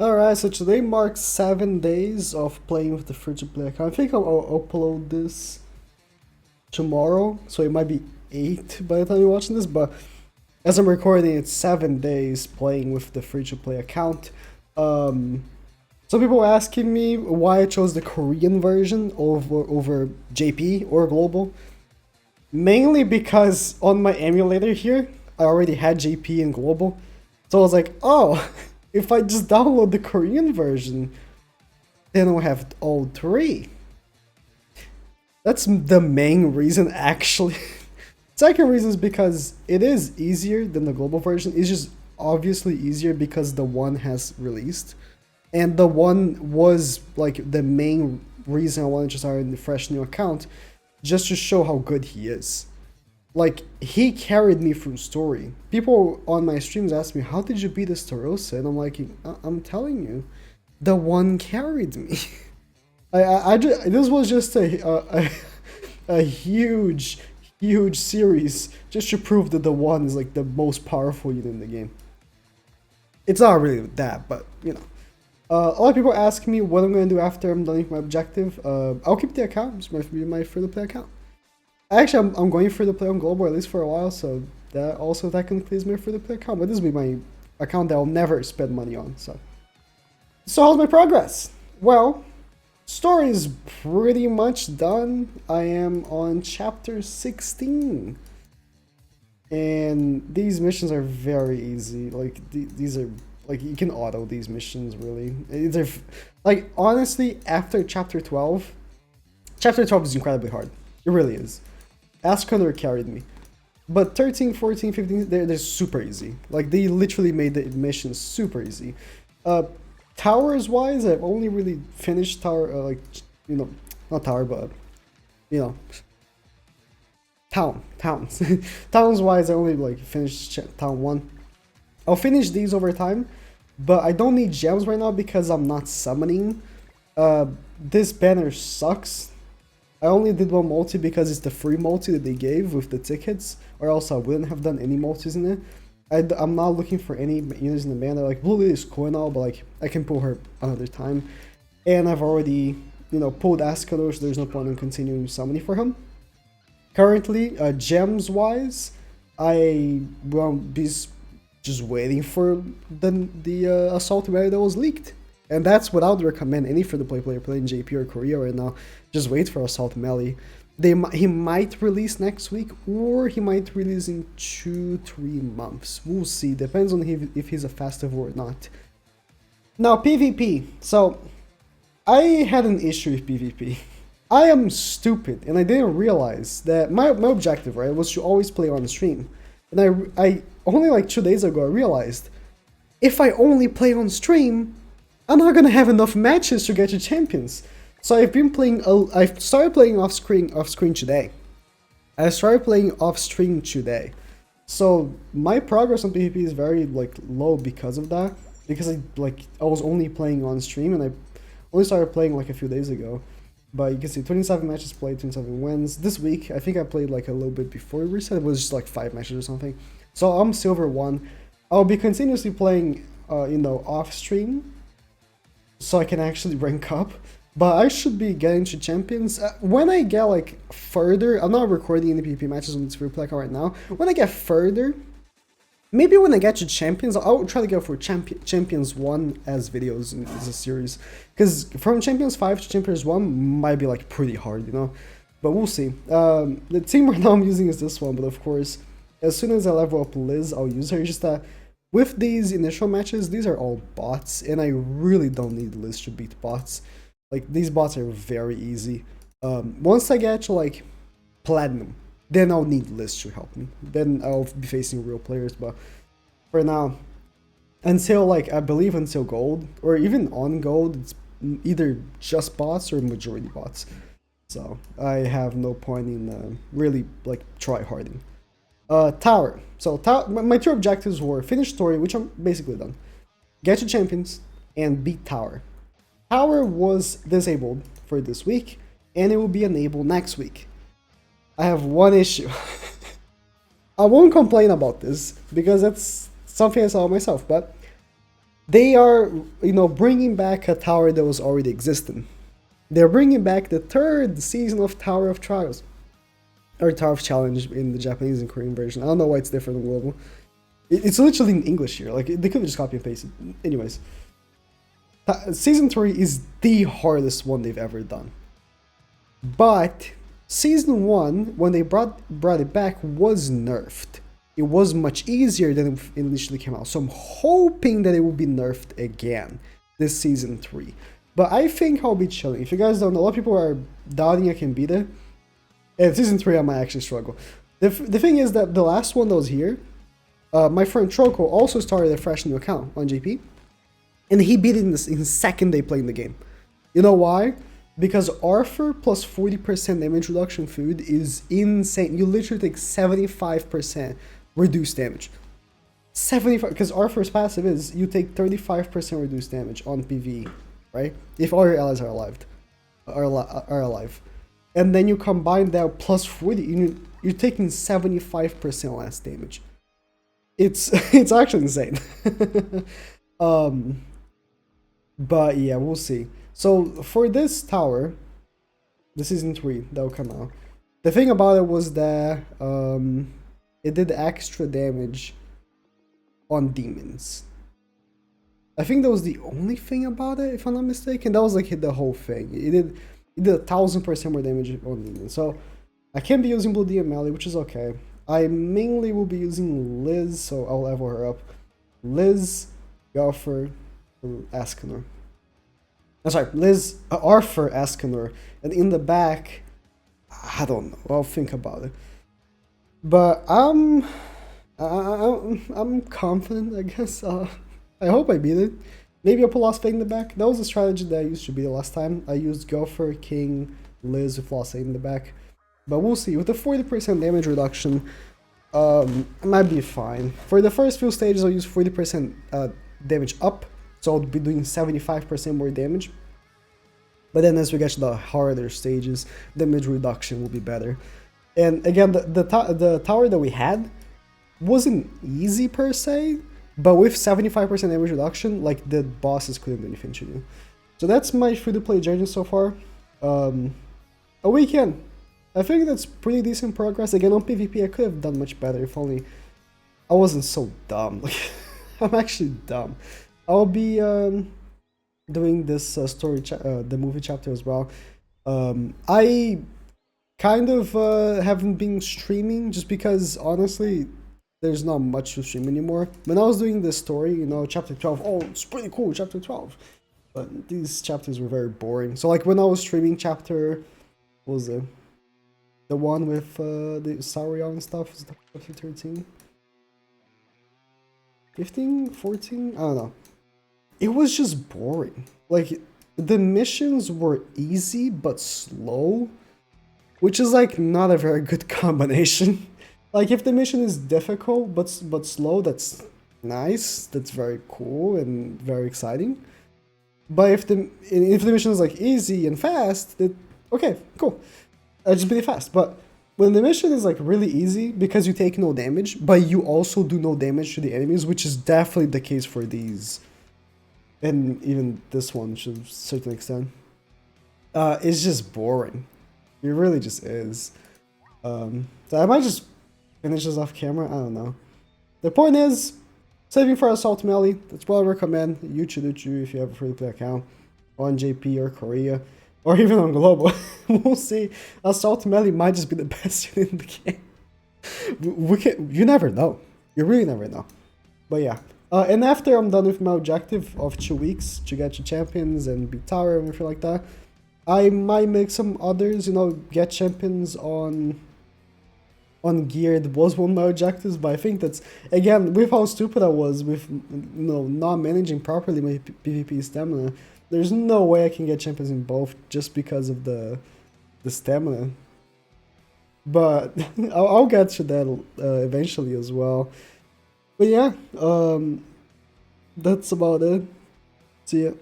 Alright, so today marks 7 days of playing with the free-to-play account. I think I'll upload this tomorrow, so it might be 8 by the time you're watching this, but as I'm recording, it's 7 days playing with the free-to-play account. Some people were asking me why I chose the Korean version over JP or Global. Mainly because on my emulator here, I already had JP and Global. So I was like, oh, if I just download the Korean version, then I'll have all three. That's the main reason, actually. Second reason is because it is easier than the global version. It's just obviously easier because the one has released. And the one was like the main reason I wanted to start a fresh new account, just to show how good he is. Like, he carried me through story. People on my streams ask me, how did you beat Estarossa? And I'm like, I'm telling you, the one carried me. This was just a huge series just to prove that the one is like the most powerful unit in the game. It's not really that, but you know. A lot of people ask me what I'm going to do after I'm done with my objective. I'll keep the account. It's going to be my free-to-play account. Actually, I'm going free-to-play on Global at least for a while, so that also technically is my free-to-play account. But this will be my account that I'll never spend money on. So how's my progress? Well, story is pretty much done. I am on chapter 16. And these missions are very easy. Like, these are, like, you can auto these missions, really. They're, like, honestly, after chapter 12 is incredibly hard. It really is. Asconder carried me. But 13, 14, 15, they're super easy. Like, they literally made the missions super easy. Towers-wise, I've only really finished tower, like, you know, not tower, but, you know, towns. Towns-wise, I only, like, finished town 1. I'll finish these over time, but I don't need gems right now because I'm not summoning. This banner sucks. I only did one multi because it's the free multi that they gave with the tickets, or else I wouldn't have done any multis in it. I'm not looking for any units in the banner. Like, Blue Lily is cool and all, but like, I can pull her another time. And I've already, you know, pulled Ascador, so there's no point in continuing summoning for him. Currently, gems-wise, I will be just waiting for the Assault Melee that was leaked. And that's what I would recommend any free-to-play player playing JP or Korea right now. Just wait for Assault Melee. He might release next week, or he might release in 2-3 months. We'll see. Depends on if he's a festival or not. Now, PvP. So, I had an issue with PvP. I am stupid, and I didn't realize that my objective, right, was to always play on stream. And I only like 2 days ago, I realized, if I only play on stream, I'm not gonna have enough matches to get to champions. So I've been playing, I started playing off screen today. I started playing off stream today. So my progress on PvP is very like low because of that. Because I was only playing on stream, and I only started playing like a few days ago. But you can see 27 matches played, 27 wins. This week, I think I played like a little bit before reset. It was just like 5 matches or something. So I'm Silver 1. I'll be continuously playing, you know, off stream, so I can actually rank up. But I should be getting to champions. When I get like further, I'm not recording any PvP matches on this free play account right now. When I get further, maybe when I get to champions, I'll try to go for champions 1 as videos in this series. Because from champions 5 to champions 1 might be like pretty hard, you know. But we'll see. The team right now I'm using is this one, but of course, as soon as I level up Liz, I'll use her. It's just that with these initial matches, these are all bots, and I really don't need Liz to beat bots. Like, these bots are very easy. Once I get to like Platinum, then I'll need Liz to help me. Then I'll be facing real players, but for now, until like, I believe until Gold, or even on Gold, it's either just bots or majority bots. So I have no point in really like try harding. Tower. So my 2 objectives were finish story, which I'm basically done, get to champions, and beat Tower. Tower was disabled for this week, and it will be enabled next week. I have one issue. I won't complain about this, because that's something I saw myself, but they are, you know, bringing back a tower that was already existing. They're bringing back the third season of Tower of Trials, or Tower of Challenge in the Japanese and Korean version. I don't know why it's different in global. It's literally in English here. Like, they could have just copy and pasted. Anyways, season 3 is the hardest one they've ever done. But season 1, when they brought it back, was nerfed. It was much easier than it initially came out. So I'm hoping that it will be nerfed again this season 3. But I think I'll be chilling. If you guys don't know, a lot of people are doubting I can beat it. And season 3 I might actually struggle. The thing is that the last one that was here, my friend Troco also started a fresh new account on JP. And he beat it in the second day playing the game. You know why? Because Arthur plus 40% damage reduction food is insane. You literally take 75% reduced damage. 75, because Arthur's passive is you take 35% reduced damage on PvE, right? If all your allies are alive. And then you combine that plus 40, you're taking 75% less damage. It's actually insane. But yeah, we'll see. So for this tower, the season 3 that will come out, the thing about it was that it did extra damage on demons. I think that was the only thing about it, if I'm not mistaken. That was like the whole thing. It did 1000% more damage on demons. So I can be using Blue DM melee, which is okay. I mainly will be using Liz, so I'll level her up. Liz, Galfer, Escanor. I'm sorry, Liz, Arthur, Escanor, and in the back, I don't know. I'll think about it. But I'm confident, I guess. I hope I beat it. Maybe I'll put Lost Fate in the back. That was a strategy that I used to beat it last time. I used Gopher, King, Liz with Lost Fate in the back. But we'll see. With the 40% damage reduction, it might be fine. For the first few stages, I'll use 40% damage up. So I'll be doing 75% more damage. But then as we get to the harder stages, damage reduction will be better. And again, the tower that we had wasn't easy per se, but with 75% damage reduction, like, the bosses couldn't do anything to you. So that's my free-to-play journey so far. A weekend. I think that's pretty decent progress. Again, on PvP, I could have done much better if only I wasn't so dumb. Like, I'm actually dumb. I'll be doing this the movie chapter as well. I kind of haven't been streaming just because, honestly, there's not much to stream anymore. When I was doing this story, you know, chapter 12, oh, it's pretty cool, chapter 12. But these chapters were very boring. So, like, when I was streaming chapter, what was it? The one with the Saurion and stuff, was chapter 13? 15? 14? I don't know. It was just boring. Like, the missions were easy but slow, which is, like, not a very good combination. Like, if the mission is difficult but slow, that's nice. That's very cool and very exciting. But if the mission is, like, easy and fast, okay, cool. Just be fast. But when the mission is, like, really easy because you take no damage, but you also do no damage to the enemies, which is definitely the case for these, and even this one to a certain extent, it's just boring. It really just is. So I might just finish this off camera. I don't know. The point is, saving for Assault Melee. That's what I recommend. Yuchiduchu if you have a free-to-play account on JP or Korea, or even on Global. We'll see. Assault Melee might just be the best unit in the game. You never know. You really never know. But yeah. And after I'm done with my objective of 2 weeks to get to champions and beat tower and everything like that, I might make some others, you know, get champions on gear. That was one of my objectives, but I think that's, again, with how stupid I was with, you know, not managing properly my PvP stamina, there's no way I can get champions in both just because of the stamina. But I'll get to that eventually as well. But yeah, that's about it. See ya.